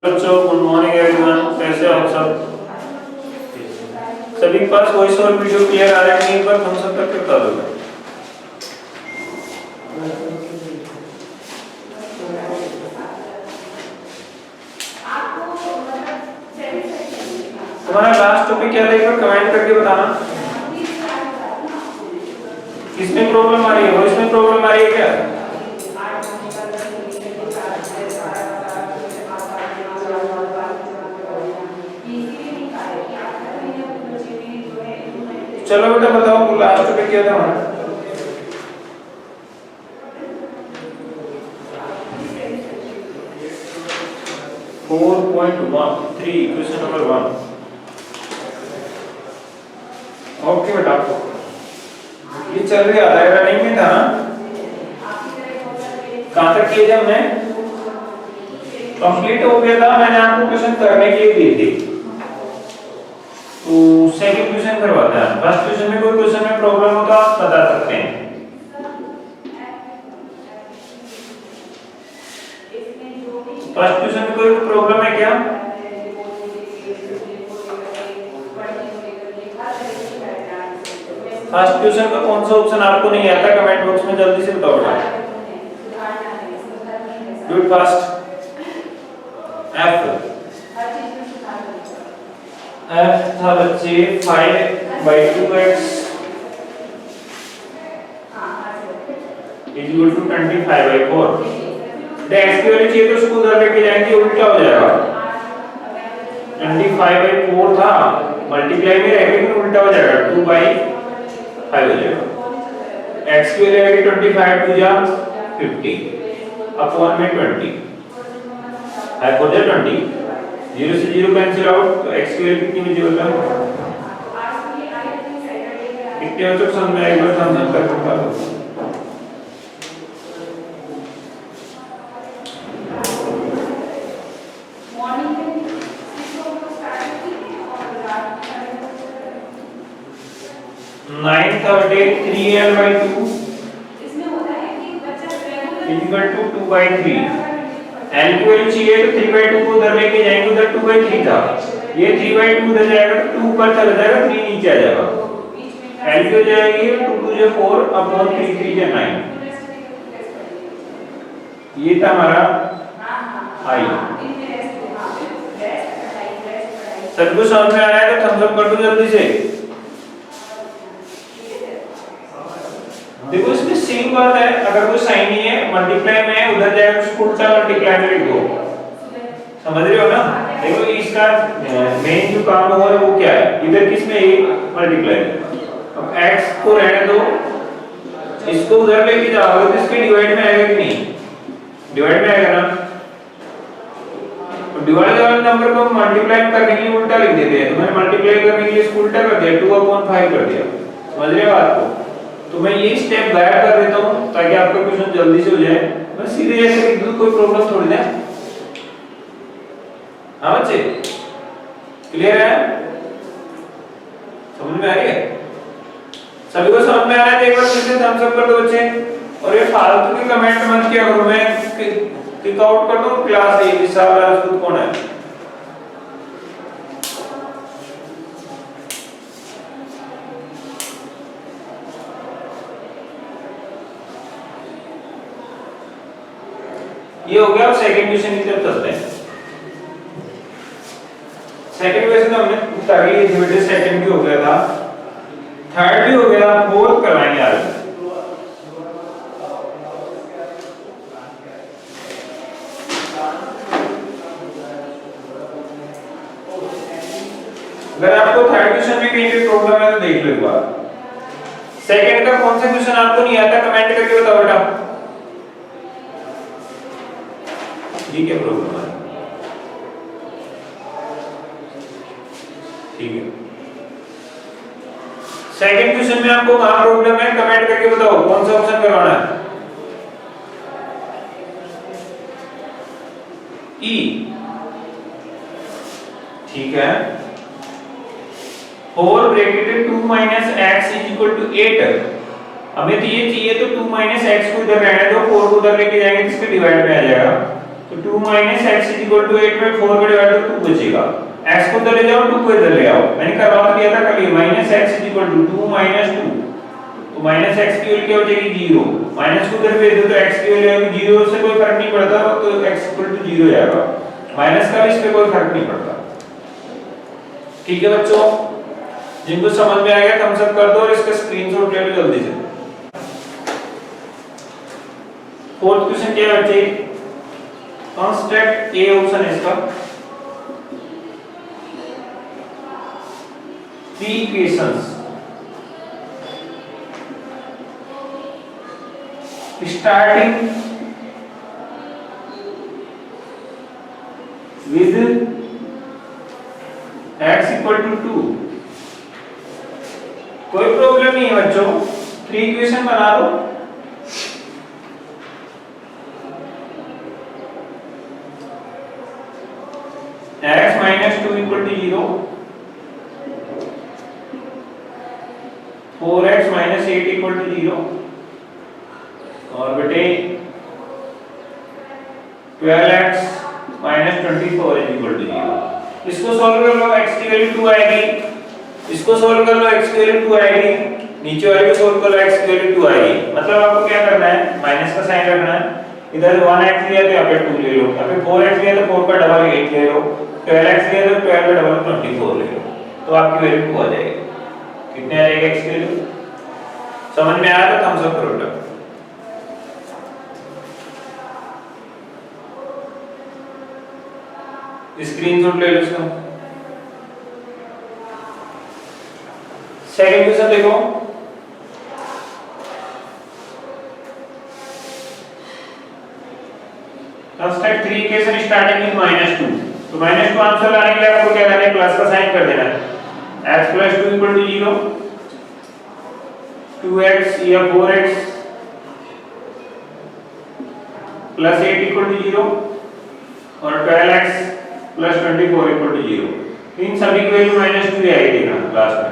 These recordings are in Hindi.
बच्चों गुड मॉर्निंग एवरीवन, कैसे हो आप सब? सभी के पास वॉइस और वीडियो क्लियर आ रहा है? एक बार हम सब तक बता दो। तुम्हारा लास्ट टॉपिक क्या था, एक बार कमेंट करके बताना। किसमें प्रॉब्लम आ रही है? वॉइस में प्रॉब्लम आ रही है क्या? चलो बेटा बताओ, लास्ट टॉपिक क्या था हमारा? Question number 1। ओके बेटा, ये चल रही है रनिंग में था ना? कहां तक किए थे हमने? कंप्लीट हो गया था, मैंने आपको क्वेश्चन करने के लिए दिए थे। तो सेकंड क्वेश्चन करवाते हैं। फर्स्ट क्वेश्चन में कोई क्वेश्चन में प्रॉब्लम हो तो आप बता सकते हैं। फर्स्ट क्वेश्चन में कोई प्रॉब्लम है क्या? फर्स्ट क्वेश्चन का कौन सा ऑप्शन आपको नहीं आता? कमेंट बॉक्स में जल्दी से बताओ। Do it fast. एफ था बच्चे 5/2x इक्वल टू 25/4। x की वैल्यू चाहिए तो उसको उधर लेके जाएंगे, उल्टा हो जाएगा। 25/4 था, मल्टीप्लाई में रहेगा उल्टा हो जाएगा, 2/5 हो जाएगा। x की वैल्यू आएगी 25 2 जा 50 अपॉन में 20 5 4 जा 20। 0 से 0 कैंसिल आउट, तो x की वैल्यू कितनी बची होगा? कितने हो? तो समझ में एक बार समझ कर बता दो। नाइन था बटे 3l/2 इक्वल टू 2/3। l की वैल्यू चाहिए तो 3/2 को उधर लेके जाएंगे, उधर 2/3 था, ये 3/2 उधर जाएगा तो 2 ऊपर चला जाएगा, 3 नीचे आ जाएगा। l की हो जाएगी 2 2 जा 4 अपॉन 3 3 जा 9। ये था हमारा i। सबको समझ में आ रहा है तो थम्स अप कर दो जल्दी से। देखो इसमें सेम बात है, अगर कोई साइन नहीं है, मल्टीप्लाई में है, उधर जाएगा उसको उल्टा मल्टीप्लाई में लिख दो। समझ रहे हो ना? देखो इसका मेन जो काम हो रहा है वो क्या है, इधर किसमें है? मल्टीप्लाई। अब x को रहने दो, इसको उधर लेके जाओगे तो इसके डिवाइड में आएगा कि नहीं? डिवाइड में आएगा ना? तो डिवाइड वाले नंबर को मल्टीप्लाई करने के लिए उल्टा लिख देते हैं, तो मैंने मल्टीप्लाई करने के लिए इसको उल्टा कर दिया, 2/5 कर दिया। समझ रहे हो बात को? तो मैं ये स्टेप गायब कर देता हूं ताकि आपका क्वेश्चन जल्दी से हो जाए। मैं सीधे ऐसे लिख दूं, कोई प्रॉब्लम थोड़ी ना। हां बच्चे, क्लियर है? समझ में आ रही है? सभी को समझ में आ रहा है तो एक बार फिर से थम्स अप कर दो बच्चे। और ये फालतू के कमेंट मत किया करो, मैं किक आउट कर दूं क्लास। ये विशाल राजपूत कौन है? ये हो गया। अब सेकंड क्वेश्चन की तरफ चलते हैं। सेकंड क्वेश्चन हमने कर ली थी बेटे, सेकंड भी हो गया था, थर्ड भी हो गया, फोर्थ करवाएंगे आज। अगर आपको थर्ड क्वेश्चन में कहीं भी प्रॉब्लम है तो देख लो एक बार। सेकंड का कौन सा क्वेश्चन आपको नहीं आता कमेंट करके बताओ बेटा। ये क्या प्रॉब्लम है? ठीक है, सेकंड क्वेश्चन में आपको कहां प्रॉब्लम है कमेंट करके बताओ, कौन सा ऑप्शन करवाना है? ई। ठीक है, 4 ब्रैकेटेड 2 - x = 8। हमें तो ये चाहिए, तो 2 - x को इधर रहने दो, 4 को उधर लेके जाएंगे तो इसके डिवाइड में आ जाएगा। तो 2 minus x is equal to 8 में 4 का डिवाइड तो 2 बचेगा। x को इधर ले जाओ, 2 को इधर ले आओ। मैंने करवा तो दिया था कल ये minus x is equal to 2 minus 2, तो माइनस x की वैल्यू क्या हो जाएगी 0, माइनस को इधर भेज दो तो x की वैल्यू आएगी 0, से कोई फर्क नहीं पड़ता, तो x इक्वल टू 0 जाएगा, माइनस का भी इस पे कोई फर्क नहीं पड़ता। ठीक है बच्चों, जिनको समझ में आ गया थम्स अप कर दो और इसका स्क्रीनशॉट ले लो जल्दी से। फोर्थ क्वेश्चन क्या है बच्चे, कंस्ट्रक्ट ए ऑप्शन है इसका three equations starting with x equal to 2। कोई प्रॉब्लम नहीं है बच्चों, थ्री इक्वेशन बना दो। x minus 2 equal to 0, 4x minus 8 equal to 0, और बेटे 12x minus 24 is equal to 0। इसको सॉल्व कर लो, x की वैल्यू 2 आएगी, इसको सॉल्व कर लो, x की वैल्यू 2 आएगी, नीचे वाले को सॉल्व कर लो, x की वैल्यू 2 आएगी। मतलब आपको क्या करना है, माइनस का साइन रखना है, इधर 1x लिया तो यहाँ पे 2 ले लो, यहाँ पे 4x लिया तो 4 का डबल 8 ले लो, 12x लिया तो 12 का डबल 24 ले लो, तो आपकी वैल्यू 2 आ जाएगी। कितने आ जाएगा x की वैल्यू, समझ में आया तो थम्स अप करो बेटा। स्क्रीनशॉट ले लो इसका। सेकंड क्वेश्चन देखो, construct three equation starting with -2। तो -2 आंसर लाने के लिए आपको क्या करना है, प्लस का साइन कर देना है। x + 2 = 0, 2x या 4x + 8 = 0 और 12x + 24 = 0। इन सभी की वैल्यू -2 आएगी देखना लास्ट में।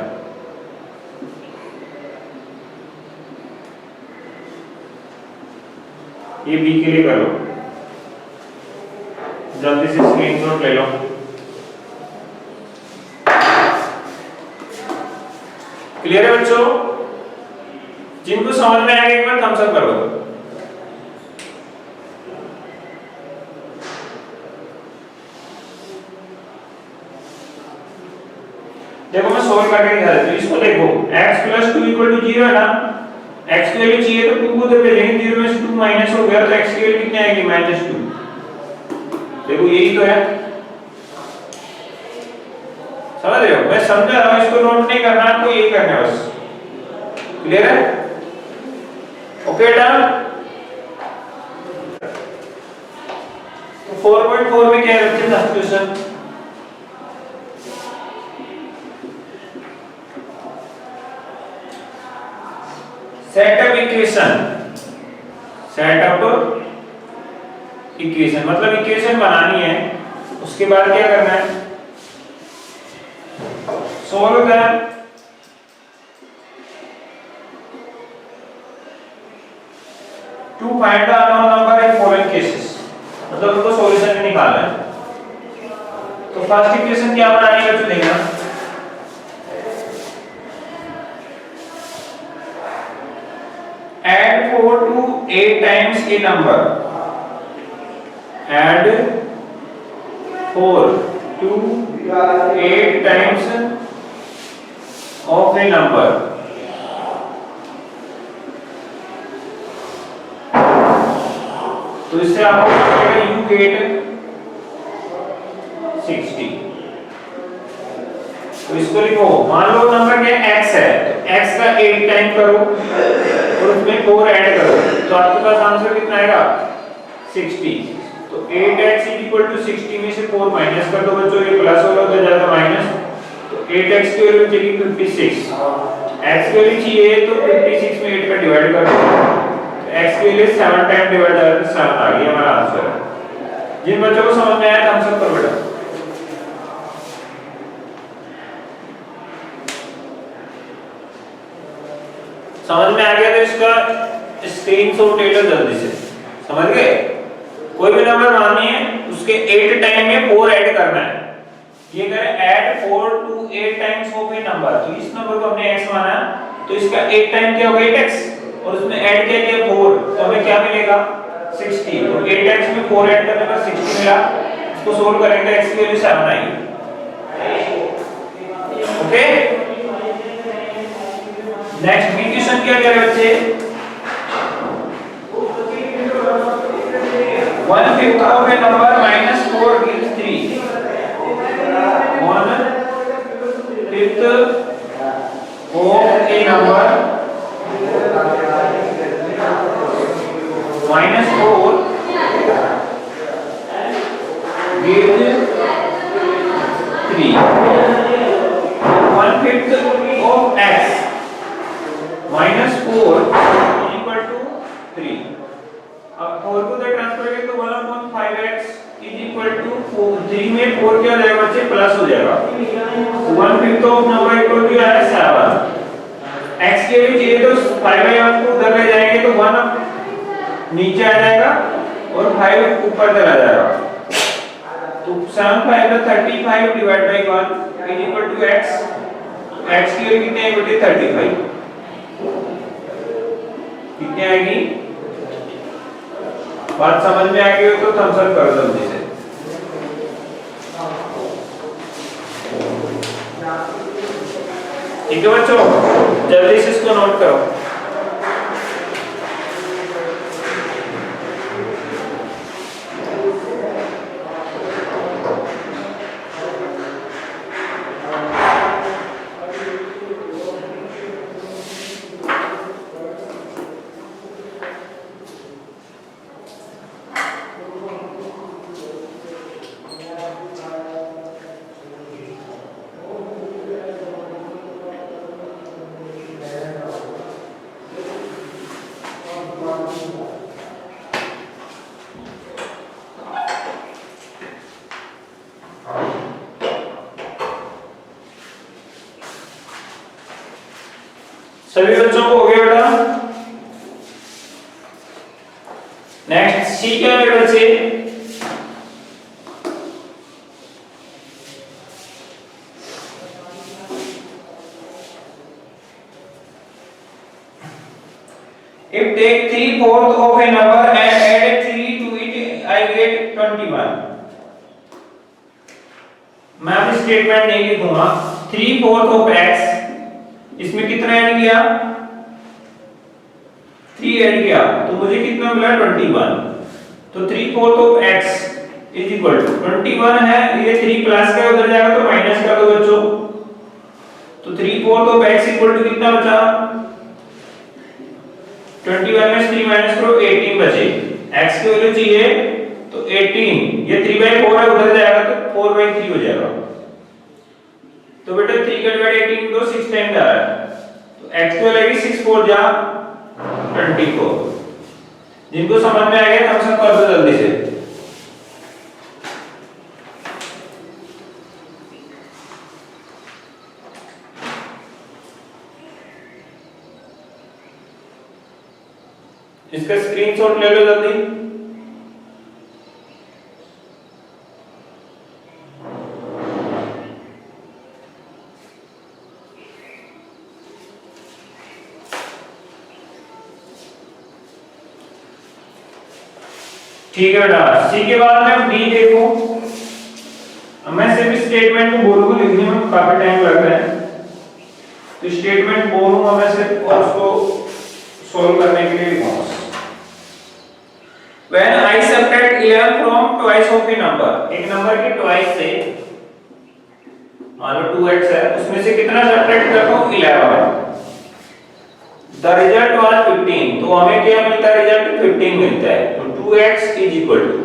ये b के लिए कर लो, जल्दी से स्क्रीनशॉट ले लो। क्लियर है बच्चों, जिनको समझ में आएगा एक बार थम्स अप कर दो। देखो मैं सोल्व करके दिखा देता हूं, इसको देखो x + 2 = 0 है ना, x की वैल्यू चाहिए तो 2 को उधर भेजेंगे, 0 में से 2 माइनस हो गया तो x की वैल्यू कितनी आएगी -2। देखो यही तो है, समझ रहे हो, मैं समझा रहा हूं, इसको नोट नहीं करना, आपको यही करना है बस। क्लियर है, ओके डन। तो 4.4 में क्या है बच्चे फर्स्ट क्वेश्चन, सेटअप इक्वेशन मतलब इक्वेशन बनानी है, उसके बाद क्या करना है, सोल्व कर। To find the unknown number in following cases, मतलब उनको सॉल्यूशन में निकालना है। तो फर्स्ट इक्वेशन क्या बनानी है, तो देखना add 4 to 8 times a number, add 4 to 8 times of a number, तो इससे आपको मिलेगा you get 60। तो इसको लिखो, मान लो नंबर क्या x है, तो x का 8 टाइम करो और उसमें 4 ऐड करो, तो आपके पास आंसर कितना आएगा 60। तो 8x = 60 में से 4 माइनस कर दो बच्चों, ये प्लस होगा उधर जाएगा माइनस, तो 8x की वैल्यू चाहिए 56, x की वैल्यू चाहिए तो 56 में 8 का डिवाइड कर दो, तो x की वैल्यू 7 टाइम डिवाइड कर दो, 7 आ गया हमारा आंसर। जिन बच्चों को समझ में आया थम्स अप करो बेटा। समझ में आ गया तो इसका स्क्रीनशॉट ले लो जल्दी से, समझ गए। कोई भी नंबर माननी है उसके 8 टाइम में 4 ऐड करना है। ये करें add 4 to 8 times of A number, तो इस नंबर को हमने x माना तो इसका 8 टाइम क्या होगा 8x और उसमें ऐड क्या किया 4, तो हमें क्या मिलेगा 60। तो 8x में 4 ऐड करने पर 60 मिला। इसको सोल्व करेंगे x की वैल्यू 7 आएगी। ओके, नेक्स्ट बी क्वेश्चन क्या कह रहे बच्चे, 1/5 of a number minus 4 gives 3। 1/5 of a number minus 4 gives 3। 1/5 of x minus 4 is equal to 3। अब 4 को इधर ट्रांसफर करें तो 1/5x is equal to 4। 3 में 4 क्या हो जाएगा बच्चे प्लस हो जाएगा। 1/5 ऑफ नंबर इक्वल टू है 7। x के भी चाहिए तो 5/1 को उधर ले जाएंगे तो 1 नीचे आ जाएगा और 5 ऊपर चला जाएगा। तो 7 5 35 divide by 1 is equal to x। x की वैल्यू कितनी है बेटे 35। कितनी आएगी, बात समझ में आ गई हो तो थम्स अप कर दो जल्दी से। ठीक है बच्चों, जल्दी से इसको नोट करो। सभी बच्चों को हो गया बेटा। नेक्स्ट सी क्या है बच्चे, if take 3/4 of a number and add 3 to it I get 21। मैं अब स्टेटमेंट नहीं लिखूंगा। 3/4 of x, इसमें कितना ऐड किया 3 ऐड किया तो मुझे कितना मिला 21। तो 3/4 of x is equal to 21 है, ये 3 प्लस का उधर जाएगा तो माइनस कर दो बच्चों। तो 3/4 ऑफ x इक्वल टू कितना बचा 21 में 3 माइनस करो 18 बचे। x की वैल्यू चाहिए तो 18, ये 3/4 है उधर जाएगा तो 4/3 हो जाएगा। तो बेटा 3 का डिवाइड 18 को 6 टाइम जा रहा है तो x की वैल्यू 6 4 जा 24। जिनको समझ में आ गया हम सब कर दो जल्दी से। इसका स्क्रीनशॉट ले लो जल्दी। ठीक है बेटा, सी के बाद में डी देखो। मैं सिर्फ स्टेटमेंट को बोलूंगा, लिखने में काफी टाइम लग रहा है तो स्टेटमेंट बोलूंगा मैं सिर्फ और उसको सॉल्व करने के लिए लिखूंगा। When I subtract 11 from twice of a number, एक नंबर के twice से मान लो 2x है, उसमें से कितना सब्ट्रैक्ट करता हूँ 11। The result was 15, तो हमें क्या मिलता है रिजल्ट 15 मिलता है। तो 2x is equal to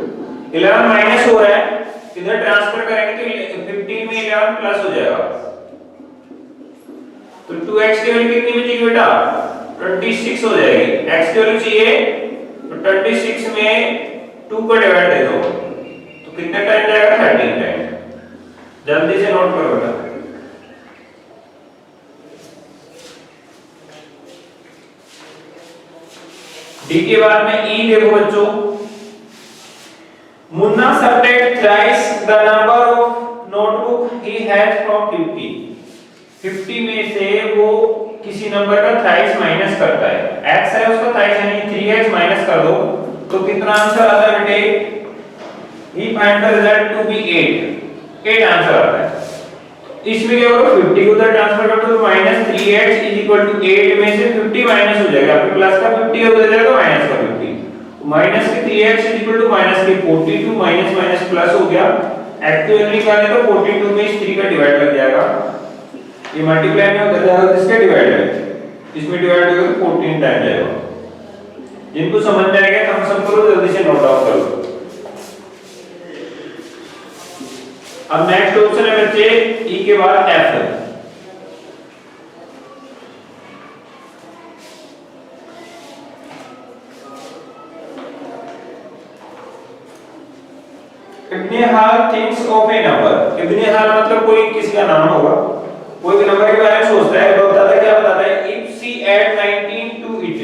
11 minus हो रहा है, इधर ट्रांसफर करेंगे तो 15 में 11 प्लस हो जाएगा। तो 2x की वैल्यू कितनी बचेगी बेटा 26 हो जाएगी। x की वैल्यू चाहिए तो 26 में 2 का डिवाइड दे दो तो कितने टाइम जाएगा 13 टाइम। जल्दी से नोट करो बेटा। डी के बाद में ई देखो बच्चों। Munna subtract thrice the number of notebook he has from 50. 50 में से वो किसी नंबर का थ्राइस माइनस करता है। x है उसका थ्राइस यानी 3x माइनस कर दो तो कितना आंसर आता है बेटे? He find the result to be 8। 8 answer आता है। इसमें क्या करो 50 को उधर ट्रांसफर कर दो तो -3x = 8 में से 50 माइनस हो जाएगा। आपके प्लस का 50 उधर जाएगा माइनस का 50। तो माइनस के 3x = माइनस के 42 माइनस माइनस प्लस हो गया। एक्चुअली निकालने तो 42 में इस 3 का डिवाइड लग जाएगा। ये मल्टीप्लाई में उधर जाएगा तो इसका डिवाइड है। इसमें डिवाइड होगा तो 14 टाइम जाएगा। जिनको समझ में आएगा थम्स अप करो, जल्दी से नोट डाउन करो। अब नेक्स्ट ऑप्शन है बच्चे ई के बाद एफ है। इब्ने हाल थिंक्स ऑफ ए नंबर। इब्ने हाल मतलब कोई किसी का नाम होगा, कोई भी नंबर के बारे में सोचता है। वो बताता है क्या बताता है? If see add 19 to it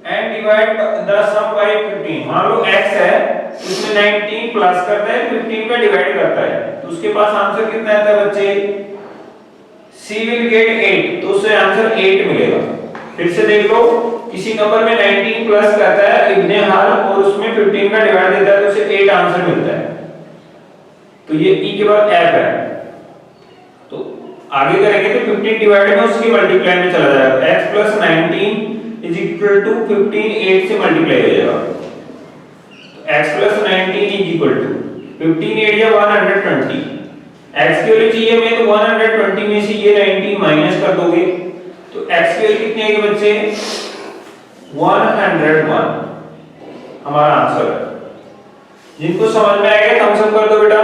and divide the sum by 15। मान लो x है उसमें 19 प्लस करता है 15 का डिवाइड करता है तो उसके पास आंसर कितना आता है बच्चे? c will get 8। तो उससे आंसर 8 मिलेगा। फिर से देख लो, किसी नंबर में 19 प्लस करता है इब्ने हाल और उसमें 15 का डिवाइड देता है तो उसे 8 आंसर मिलता है। तो ये e के बाद f है। तो आगे करेंगे तो 15 डिवाइड में उसकी मल्टीप्लाई में चला जाएगा। x + 19 = 15 8 से मल्टीप्लाई हो जाएगा। x + 19 = 15 8 या 120। x की वैल्यू चाहिए हमें तो 120 में से ये 19 माइनस कर दोगे तो x की वैल्यू कितनी आएगी बच्चे? 101 हमारा आंसर है। जिनको समझ में आएगा थम्स अप कर दो बेटा।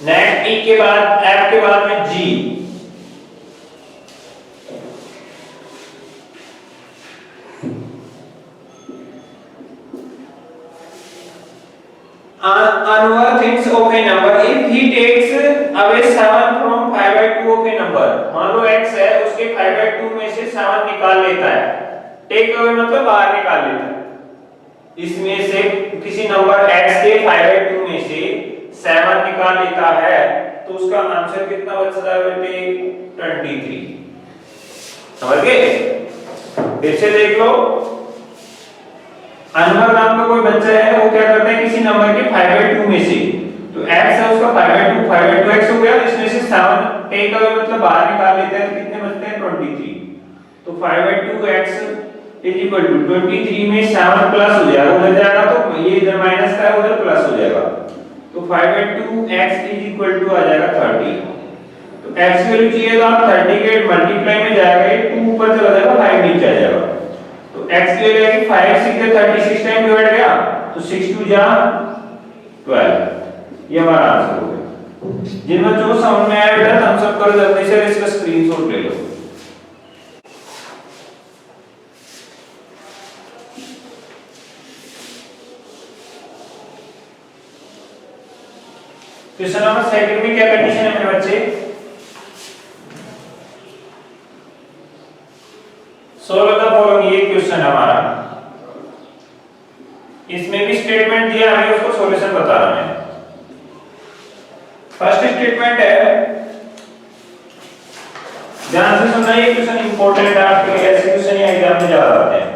नेक्स्ट ई के बाद एफ के बाद में जी। Anwar thinks of a number if he takes away 7 from 5/2 of a number। मान लो x है उसके 5/2 में से 7 निकाल लेता है। टेक अवे मतलब बाहर निकाल लेता है। इसमें से किसी नंबर x के 5/2 में से 7 निकाल लेता है तो उसका आंसर कितना बचता है बेटे? 23। समझ गए? फिर से देख लो, अनवर नाम का कोई बच्चा है वो क्या करता है किसी नंबर के 5/2 में से तो x है उसका 5/2 x हो गया। इसमें से 7 टेक अवे मतलब बाहर निकाल लेते हैं तो कितने बचते हैं? 23। तो 5/2x = 23 में 7 प्लस हो जाएगा, उधर जाएगा तो ये इधर माइनस का है उधर प्लस हो जाएगा तो 5/2x = आ जाएगा 30। तो x की वैल्यू चाहिए तो आप 30 के मल्टीप्लाई में जाएगा, ये 2 ऊपर चला जाएगा 5 नीचे आ जाएगा। तो x की वैल्यू है कि 5 6 36 टाइम डिवाइड गया तो 6 2 जा 12। ये हमारा आंसर हो गया। जिन बच्चों को समझ में आया बेटा थम्स अप करो जल्दी से, इसका स्क्रीनशॉट ले लो। क्वेश्चन नंबर 2 में क्या कंडीशन है मेरे बच्चे? Solve the following. ये क्वेश्चन हमारा, इसमें भी स्टेटमेंट दिया है, उसको सॉल्यूशन बता रहा मैं। फर्स्ट स्टेटमेंट है, ध्यान से सुनना, ये क्वेश्चन इंपॉर्टेंट है आपके लिए, ऐसे क्वेश्चन एग्जाम में ज्यादा आते हैं।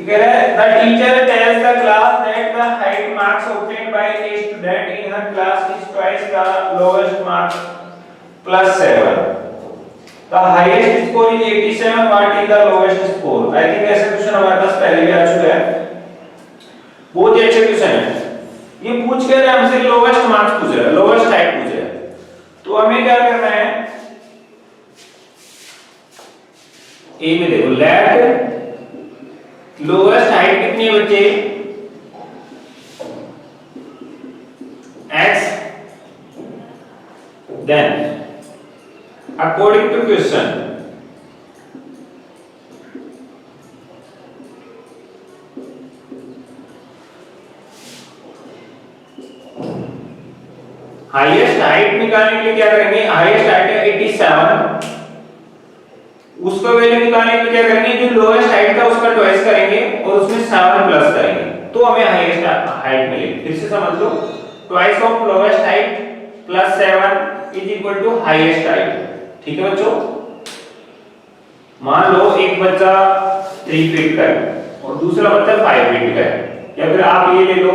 कह रहा है the teacher tells the class that the height marks obtained by a student in her class is twice the lowest mark plus 7. The highest score is 87. What is the lowest score? I think ऐसा क्वेश्चन हमारे पास पहले भी आ चुका है। बहुत ही अच्छा क्वेश्चन है। ये पूछ के रहा हमसे लोवेस्ट मार्क्स पूछ रहा है, लोवेस्ट हाइट पूछ रहा है। तो हमें क्या करना है? ए में देखो, लेट लोवेस्ट हाइट कितनी है बच्चे? x, then according to question highest height निकालने के लिए क्या करेंगे, हाईएस्ट हाइट है 87, उसका वैल्यू निकालने के लिए क्या करेंगे, जो लोएस्ट हाइट था उसका ट्वाइस करेंगे और उसमें 7 प्लस करेंगे तो हमें हाईएस्ट हाइट मिलेगी। फिर से समझ लो, twice of lowest height plus 7 is equal to highest height. ठीक है बच्चों, मान लो एक बच्चा 3 फीट का है और दूसरा बच्चा 5 फीट का है, या फिर आप ये ले लो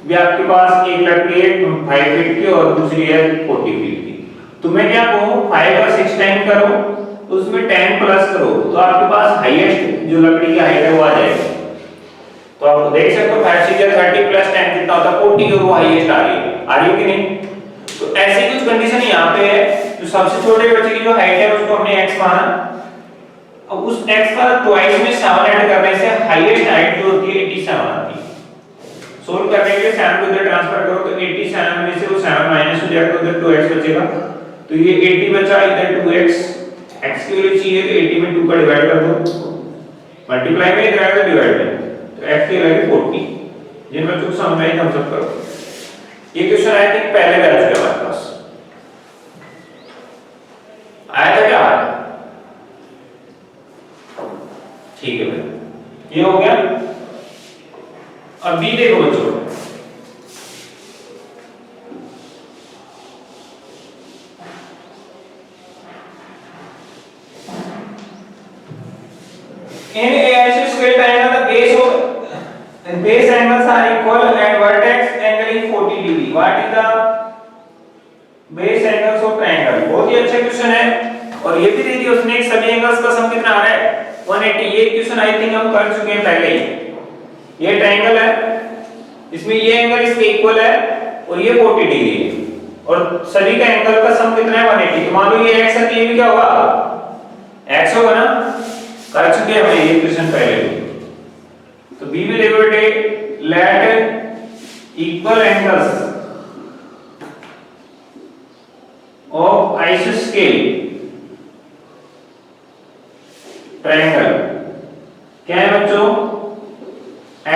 भी आपके पास एक लड़की है 5 फीट की और दूसरी है 40 फीट की, तो मैं क्या कहूं 5 का 6 टाइम करो तो उसमें 10 प्लस करो तो आपके पास हाईएस्ट जो लकड़ी की हाइट है वो आ जाएगी। तो आप देख सकते हो 5 6 30 प्लस 10 कितना होता है 40 और वो हाईएस्ट आ रही है कि नहीं। तो ऐसी कुछ कंडीशन यहाँ पे है, जो सबसे छोटे बच्चे की जो हाइट है उसको हमने x माना, अब उस x का ट्वाइस में 7 ऐड करने से हाईएस्ट हाइट जो होती है 87 आती है। सोल्व करने के लिए 7 को इधर ट्रांसफर करो तो 87 में से वो 7 माइनस हो जाएगा तो उधर 2x बचेगा, तो ये 80 बचा, इधर 2x, x की वैल्यू चाहिए तो 80 में 2 का डिवाइड कर दो, मल्टीप्लाई में इधर आएगा डिवाइड में, तो x की वैल्यू 40। जिन बच्चों को समझ आई हम सब करो। ये क्वेश्चन आया था पहले बैच में हमारे पास आया था क्या, ठीक है भाई, ये हो गया। अब बी देखो बच्चों, in a isosceles triangle the base angles are equal and vertex angle is 40 degree. What is the base angles of triangle? बहुत ही अच्छा क्वेश्चन है और ये भी दे दिया उसने सभी एंगल्स का सम कितना आ रहा है 180। ये क्वेश्चन आई थिंक हम कर चुके हैं पहले ही। ये ट्रायंगल है, इसमें ये एंगल इसके इक्वल है और ये 40 डिग्री है और सभी का एंगल का सम कितना है 180। तो मान लो ये x है तो ये भी क्या होगा x होगा ना, कर चुके हैं हमने ये क्वेश्चन पहले भी। तो b will evaluate let equal angles of isosceles triangle क्या है बच्चों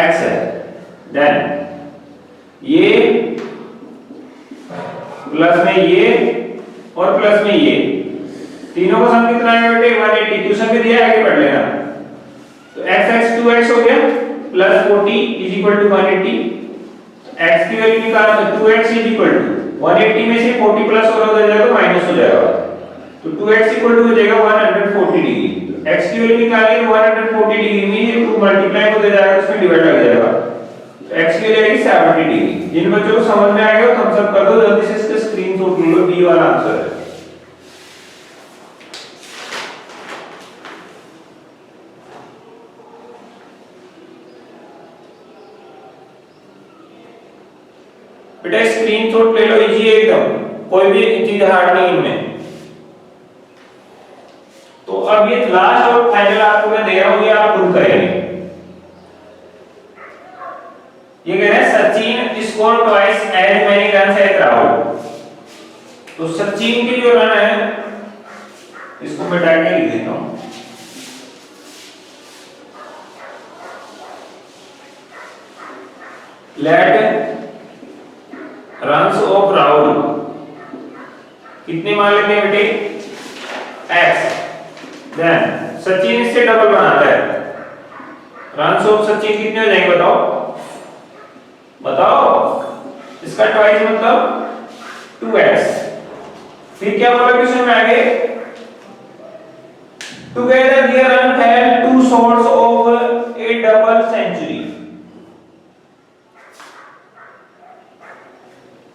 x है, देन ये प्लस में ये और प्लस में ये तीनों का सम कितना है बेटे 180। ट्यूशन में दिया है आगे पढ़ लेना। तो x 2x हो गया plus 40 is equal to 180, x की वैल्यू निकालना 2x इज इक्वल टू 180 में से 40 प्लस और हो जाएगा तो माइनस हो जाएगा, तो 2x इक्वल टू हो जाएगा 140 डिग्री। तो x की वैल्यू निकालिए 140 डिग्री में ये 2 मल्टीप्लाई हो जाएगा उसमें डिवाइड हो जाएगा, तो x की वैल्यू आएगी 70 डिग्री। जिन बच्चों को समझ में आएगा थम्स अप कर दो, जल्दी से इसका स्क्रीनशॉट ले लो, बी वाला आंसर है। बेटा स्क्रीनशॉट ले लो, इजी है एकदम, कोई भी चीज हार्ड नहीं इनमें। तो अब ये लास्ट और फाइनल आपको मैं दे रहा हूं, ये आप खुद करेंगे। ये कह रहे हैं Sachin score twice as many runs as Rahul. तो सचिन की जो रन है इसको मैं डाल के लिख देता हूं, लेट रन्स ऑफ राहुल कितने मान लेते हैं बेटे x, देन सचिन इससे डबल बनाता है, रन्स ऑफ सचिन कितने हो जाएंगे बताओ इसका ट्वाइस मतलब 2x। फिर क्या बोला क्वेश्चन में आगे, together there run had 2 shots of a double century.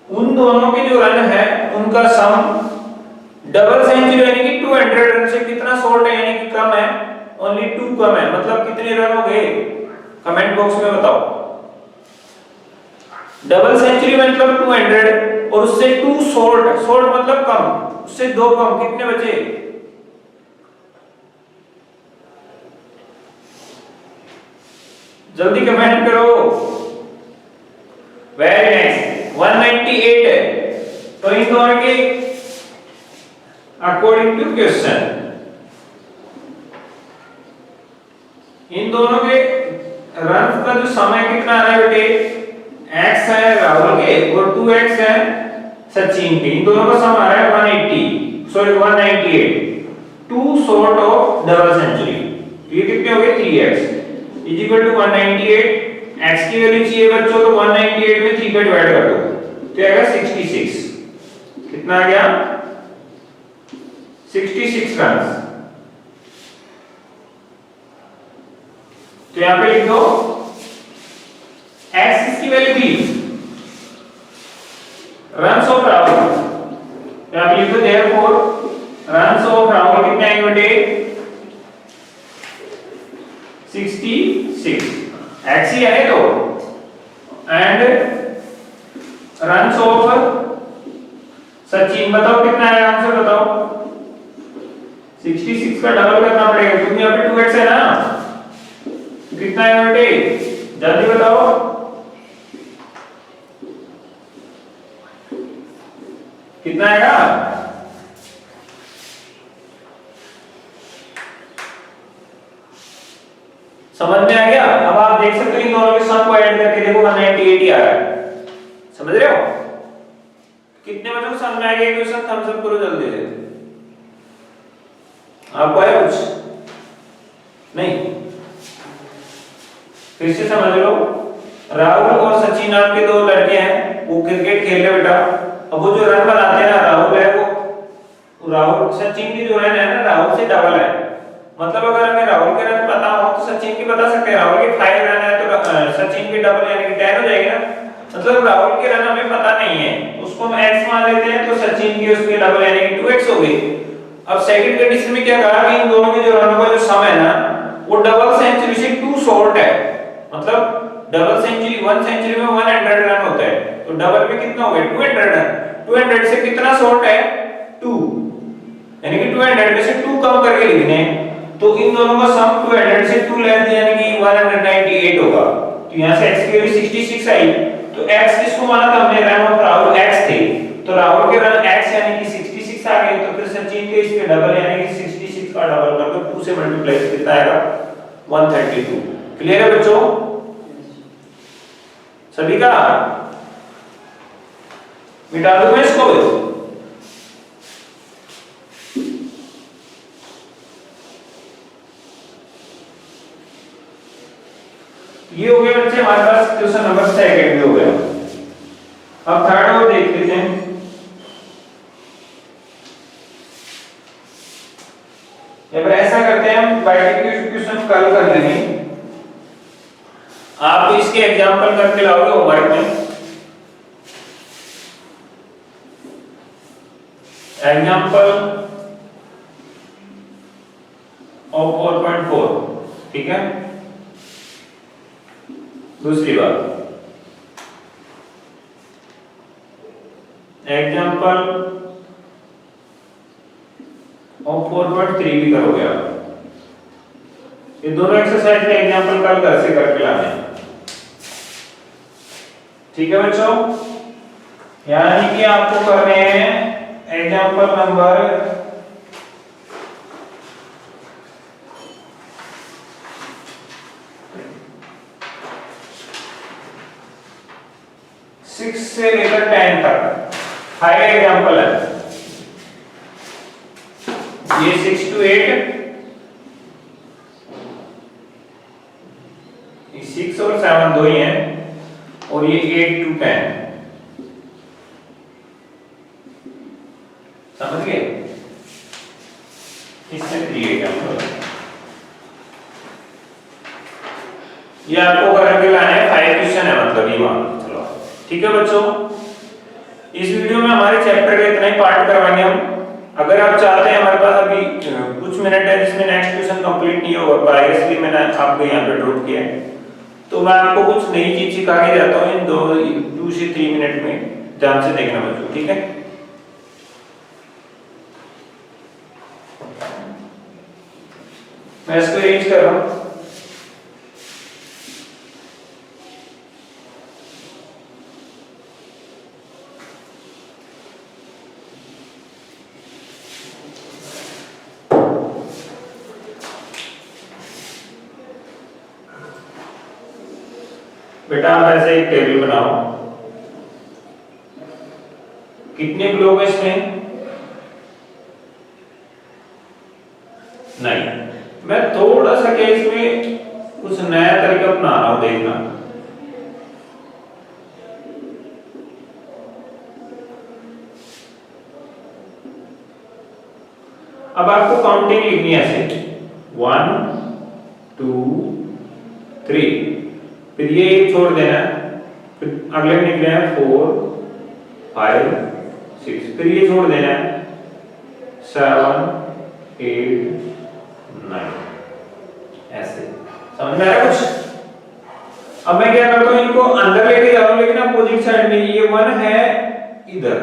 उन दोनों के जो रन है उनका सम डबल सेंचुरी यानी कि 200 रन से कितना शॉर्ट है यानी कि कम है, ओनली 2 कम है, मतलब कितने रन हो गए कमेंट बॉक्स में बताओ। डबल सेंचुरी मतलब 200 और उससे 2 शॉर्ट, शॉर्ट मतलब कम, उससे 2 कम, कितने बचे जल्दी कमेंट करो। वेरी नाइस, 198 है। तो इन दोनों के अकॉर्डिंग टू क्वेश्चन इन दोनों के रन का जो समय कितना आ रहा है बेटे x है राहुल के और 2x है सचिन के, इन दोनों का सम आ रहा है 180 sorry 198, two short of double century. तो ये कितने हो गए 3x is equal to 198, x की वैल्यू चाहिए बच्चों तो 198 में 3 का डिवाइड कर दो तो आएगा 66। कितना आ गया 66 रन। तो यहां पे लिख दो x इसकी वैल्यू थी, रन्स ऑफ राहुल, तो आप लिख दो देयरफॉर रन्स ऑफ राहुल कितने आएंगे बेटे 66, x ही है तो, एंड रन्स ऑफ सचिन बताओ कितना है, आंसर बताओ। 66 का डबल करना पड़ेगा क्योंकि यहाँ पे 2x है ना, कितना है बेटे जल्दी बताओ। कितना आएगा समझ में आ गया। अब आप देख सकते हो इन दोनों के सम को ऐड करके देखो 198 ही आ रहा है, समझ रहे हो। कितने बच्चों को समझ में आ गया क्वेश्चन, थम्स अप करो जल्दी से। आपको आया कुछ नहीं, फिर से समझ लो। राहुल और सचिन नाम के दो लड़के हैं, वो क्रिकेट खेल रहे बेटा। अब वो जो रन बनाते हैं ना, राहुल है वो राहुल सचिन की जो रन है ना राहुल से डबल है। मतलब अगर हमें राहुल के रन पता हो तो सचिन की बता सकते हैं। राहुल के 5 रन है तो सचिन के डबल यानी कि 10 हो जाएगा ना। मतलब राहुल के रन हमें पता नहीं है, उसको हम x मान लेते हैं तो सचिन की उसके डबल यानी कि 2x हो गई। अब सेकंड कंडीशन में क्या कहा कि इन दोनों के जो रनों का जो सम है ना वो डबल सेंचुरी से 2 शॉर्ट है। मतलब डबल सेंचुरी 1 सेंचुरी में 100 रन होता है, तो डबल में कितना हो गया 200 रन। 200 से कितना शॉर्ट है 2, यानी कि 200 में से 2 कम करके लिखने हैं। तो इन दोनों का सम 200 से 2 लेस यानी कि 198 होगा। तो यहां से x की वैल्यू 66 आई, तो x किसको माना था हमने, रन ऑफ राहुल x थे, तो राहुल के रन x यानी कि 66 आ गए। तो फिर सचिन के इसके डबल यानी कि 66 का डबल कर दो, 2 से मल्टीप्लाई कितना आएगा 132। क्लियर है बच्चों सभी का। मिटा दो मैं इसको, ये हो गया बच्चे हमारे पास क्वेश्चन नंबर 2 हो गया। अब थर्ड और देख लेते हैं। अब ऐसा करते हैं हम बायोलॉजी क्वेश्चन कल कर लेंगे, आप इसके एग्जांपल करके लाओगे होमवर्क में। एग्जांपल ऑफ 4.4, ठीक है। दूसरी बात एग्जांपल ऑफ 4.3 भी करोगे आप। ये दोनों एक्सरसाइज के एग्जांपल कल घर से करके लाने हैं, ठीक है बच्चों। यानी कि आपको करने हैं एग्जांपल नंबर 6 से लेकर 10 तक 5 एग्जांपल है। ये 6 to 8, 6 और 7 दो ही हैं, और ये 8 to 10, समझ गए। इससे 3 एग्जांपल ये आपको करके लाना है। 5 क्वेश्चन है मतलब ये मान चलो, ठीक है बच्चों। इस वीडियो में हमारे चैप्टर का इतना ही पार्ट करवाएंगे हम। अगर आप चाहते हैं, हमारे पास अभी कुछ मिनट है जिसमें नेक्स्ट क्वेश्चन कंप्लीट नहीं हो पाएगा, इसलिए मैंने आपको यहाँ पे ड्रॉप किया है। तो मैं आपको कुछ नई चीज सिखा के जाता हूँ इन 2 से 3 मिनट में, ध्यान से देखना बच्चों, ठीक है। मैं इसको अरेंज कर रहा हूँ। बेटा आप ऐसे एक टेबल बनाओ कि कितने ब्लॉक है इसमें? नहीं। मैं थोड़ा सा क्या इसमें कुछ नया तरीका अपना रहा हूं, देखना। अब आपको काउंटिंग लिखनी है ऐसे 1 2 3, फिर ये एक छोड़ देना, फिर अगले में लिखना है 4 5 6, फिर ये छोड़ देना है 7 8 9, ऐसे। समझ में आ रहा है कुछ? अब मैं क्या करता हूं, इनको अंदर लेके जा रहा हूं, लेकिन अपोजिट साइड में। ये 1 है इधर,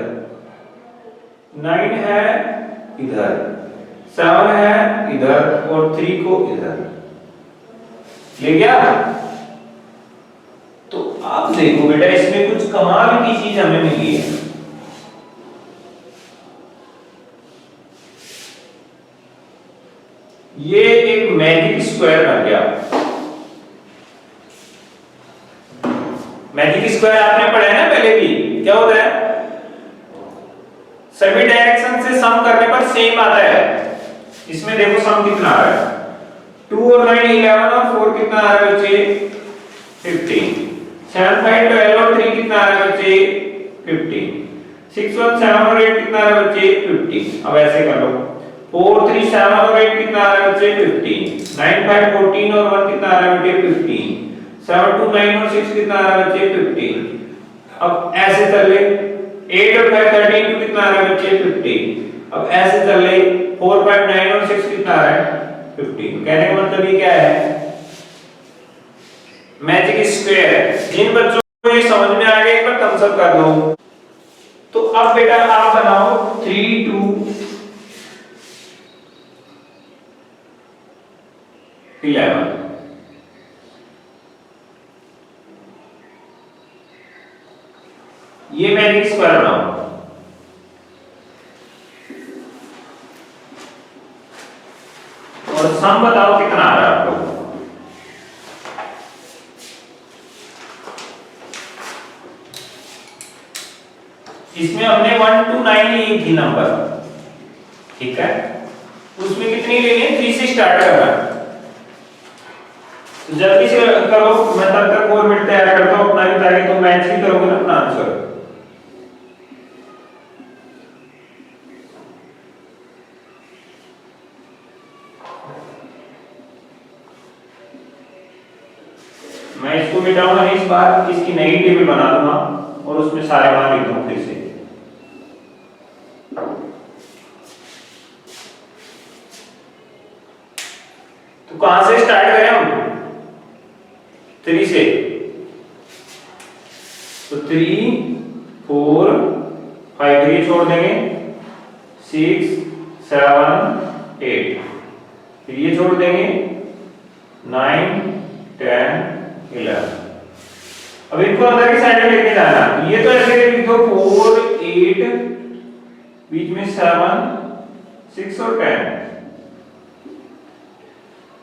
9 है इधर, 7 है इधर और 3 को इधर ले गया। तो आप देखो बेटा, इसमें कुछ कमाल की चीज हमें मिली है। ये एक मैजिक स्क्वायर बन गया। मैजिक स्क्वायर आपने पढ़ा है ना पहले भी, क्या होता है? सभी डायरेक्शन से सम करने पर सेम आता है। इसमें देखो सम कितना आ रहा है, 2 और 9 11 और 4 कितना आ रहा है बच्चे? 15। 7 5 12 और 3 कितना आ रहा है बच्चे? 15। 6 1 7 और 8 कितना आ रहा है बच्चे? 15। अब ऐसे कर लो, 4 3 7 और 8 कितना आ रहा है बच्चे? 15। 9 5 14 और 1 कितना आ रहा है बच्चे? 15। 7 2 9 और 6 कितना आ रहा है बच्चे? 15। अब ऐसे चल ले, 8 और 5 13 2 कितना आ रहा है बच्चे? 15। अब ऐसे चल ले, 4 5 9 और 6 कितना आ रहा है? 15। कहने का मतलब ये क्या है? मैजिक स्क्वायर है। जिन बच्चों को ये समझ में आ गया एक बार थम्स अप कर दो। तो अब बेटा आप बनाओ 3 2 11। ये मैजिक स्क्वायर बनाओ। और सम बताओ कितना आ रहा है आपको? इसमें हमने 1 to 9 ली थी नंबर, ठीक है? उसमें कितनी लेनी है? 3 से स्टार्ट करना। तो जल्दी से करो, मैं तब तक 4 मिनट तैयार करता हूं अपना भी, ताकि तुम मैच भी करोगे ना अपना आंसर। मैं इसको मिटाऊंगा इस बार, इसकी नई टेबल बना दूंगा और उसमें सारे मान लिख दूंगा फिर से। तो कहां से स्टार्ट करें हम? 3 से। तो 3 4 5 ये छोड़ देंगे, 6 7 8, फिर ये छोड़ देंगे 9 10 11। अब इनको अंदर की साइड में लेके जाना। ये तो ऐसे लिख दो 4 8, बीच में 7 6 और 10।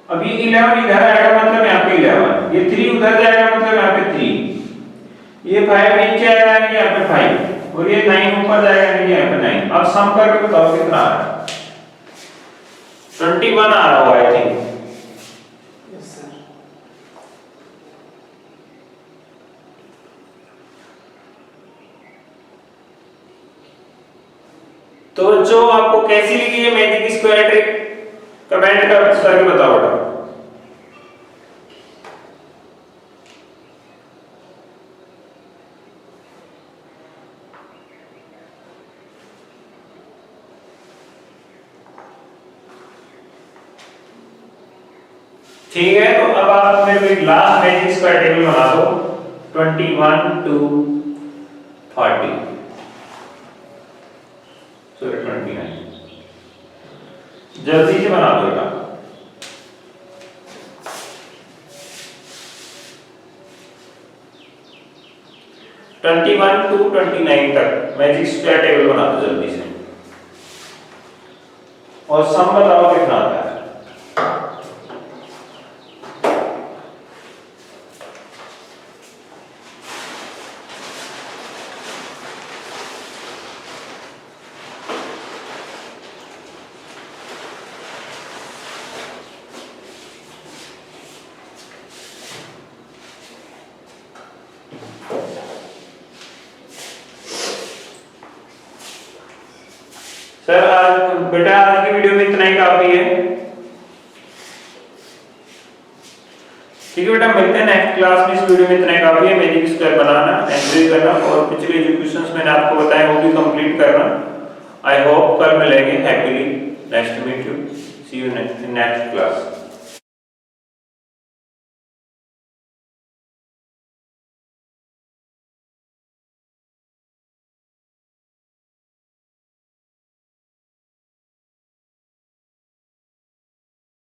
अब ये 11 इधर आएगा, मतलब यहाँ पे 11। ये 3 उधर जाएगा, मतलब यहाँ पे 3। ये 5 नीचे आएगा, यानी यहाँ पे 5, और ये 9 ऊपर जाएगा, यानी यहाँ पे 9। अब सम करके बताओ कितना आ रहा है? 21 आ रहा होगा आई थिंक। Yes sir. तो जो आपको कैसी लगी है मैजिक स्क्वायर ट्रिक, कमेंट करके बताओ बेटा। ठीक है, तो अब आप मेरे को एक लास्ट मैजिक स्क्वायर टेबल बना दो 21 to 40, सॉरी 29। जल्दी से बना दो बेटा। ट्वेंटी 21 to 29 तक मैजिक स्क्वायर टेबल बना दो जल्दी से, और सम बताओ कितना आता है? बेटा आज की वीडियो में इतना ही काफी है। ठीक है बेटा, मिलते हैं नेक्स्ट क्लास में। इस वीडियो में इतना ही काफी है। मैजिक स्क्वायर बनाना, एंट्री करना और पिछले जो क्वेश्चंस मैंने आपको बताए वो भी कंप्लीट करना। आई होप कल मिलेंगे happily. Nice to meet you, see you next class.